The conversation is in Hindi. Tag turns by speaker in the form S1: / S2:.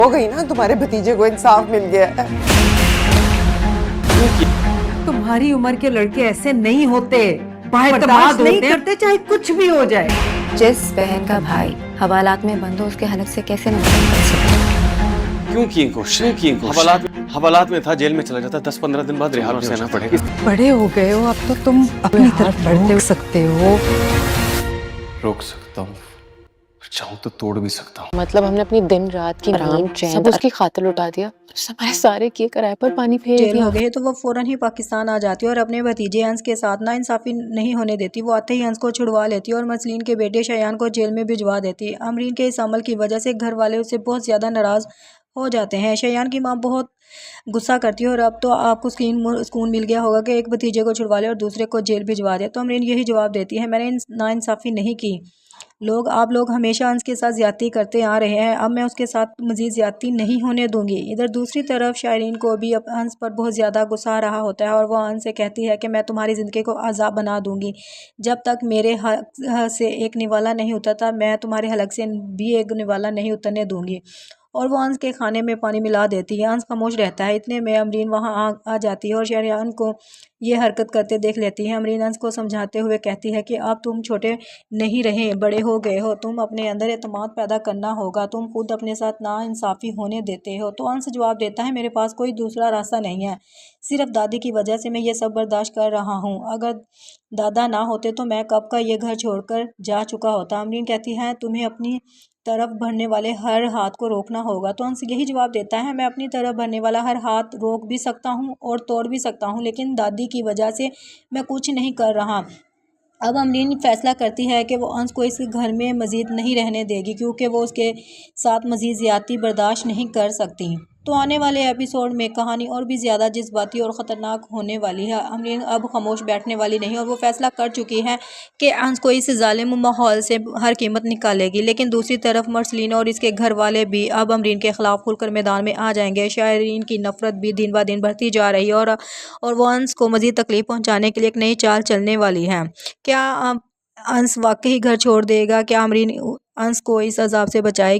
S1: हो गई ना, तुम्हारे भतीजे को इंसाफ मिल गया है।
S2: तुम्हारी उम्र के लड़के ऐसे नहीं होते, बर्दाश्त नहीं करते चाहे कुछ भी हो जाए।
S3: जिस बहन का भाई हवालात में बंद हो उसके हलक से कैसे नफरत कर सकते?
S4: क्यों की कोशिश? हवालात में था, जेल में चला जाता, 10-15 दिन बाद रिहाई सहना पड़ेगा।
S2: बड़े हो गए हो, अब तो तुम अपनी तरफ बढ़ते सकते हो।
S4: रोक सकता हूँ, चाहूँ तो तोड़ भी सकता हूँ।
S5: मतलब हमने अपनी दिन रात की आराम सब उसकी खातिर लुटा दिया, हमारे सारे किए किराए पर पानी फेर
S6: जेल
S5: दिया।
S6: हो गए तो वो फौरन ही पाकिस्तान आ जाती है और अपने भतीजे अंस के साथ ना इंसाफी नहीं होने देती। वो आते ही अंस को छुड़वा लेती है और मसलीन के बेटे शयान को जेल में भिजवा देती है। अमरीन के इस अमल की वजह से घर वाले उससे बहुत ज़्यादा नाराज़ हो जाते हैं। शयान की माँ बहुत गुस्सा करती है और अब तो आपको सुकून मिल गया होगा कि एक भतीजे को छुड़वा ले और दूसरे को जेल भिजवा दे। तो अमरीन यही जवाब देती है, मैंने नाइंसाफ़ी नहीं की। आप लोग हमेशा अंस के साथ ज़्यादती करते आ रहे हैं, अब मैं उसके साथ मज़ीद ज़्यादती नहीं होने दूंगी। इधर दूसरी तरफ शायरीन को भी अब अंस पर बहुत ज़्यादा गुस्सा आ रहा होता है और वह अंस से कहती है कि मैं तुम्हारी ज़िंदगी को अज़ाब बना दूंगी। जब तक मेरे हक से एक निवाला नहीं उतरता, मैं तुम्हारे हलक से भी एक निवाला नहीं उतरने दूंगी। और वो अंस के खाने में पानी मिला देती है। अंस खामोश रहता है। इतने में अमरीन वहाँ आ जाती है और शहरियान को ये हरकत करते देख लेती है। अमरीन अंस को समझाते हुए कहती है कि अब तुम छोटे नहीं रहे, बड़े हो गए हो, तुम अपने अंदर एतमाद पैदा करना होगा, तुम खुद अपने साथ नाइंसाफ़ी होने देते हो। तो अंस जवाब देता है, मेरे पास कोई दूसरा रास्ता नहीं है, सिर्फ दादी की वजह से मैं ये सब बर्दाश्त कर रहा हूँ। अगर दादा ना होते तो मैं कब का ये घर छोड़कर जा चुका होता। अमरीन कहती है, तुम्हें अपनी तरफ बढ़ने वाले हर हाथ को रोकना होगा। तो अंस यही जवाब देता है, मैं अपनी तरफ बढ़ने वाला हर हाथ रोक भी सकता हूँ और तोड़ भी सकता हूँ, लेकिन दादी की वजह से मैं कुछ नहीं कर रहा। अब अमरीन फैसला करती है कि वो अंस को इस घर में मज़ीद नहीं रहने देगी, क्योंकि वो उसके साथ मज़ीद ज़्यादती बर्दाश्त नहीं कर सकती। तो आने वाले एपिसोड में कहानी और भी ज़्यादा जज्बाती और ख़तरनाक होने वाली है। अमरीन अब खामोश बैठने वाली नहीं और वो फैसला कर चुकी है कि अंस को इस जालिम माहौल से हर कीमत निकालेगी। लेकिन दूसरी तरफ मर्सलीन और इसके घर वाले भी अब अमरीन के ख़िलाफ़ खुलकर मैदान में आ जाएंगे। शायरीन की नफ़रत भी दिन ब दिन बढ़ती जा रही है और वो अंस को मज़ीद तकलीफ़ पहुँचाने के लिए एक नई चाल चलने वाली है। क्या अंस वाकई घर छोड़ देगा? क्या अमरीन अंस को इस अजाब से बचाएगी?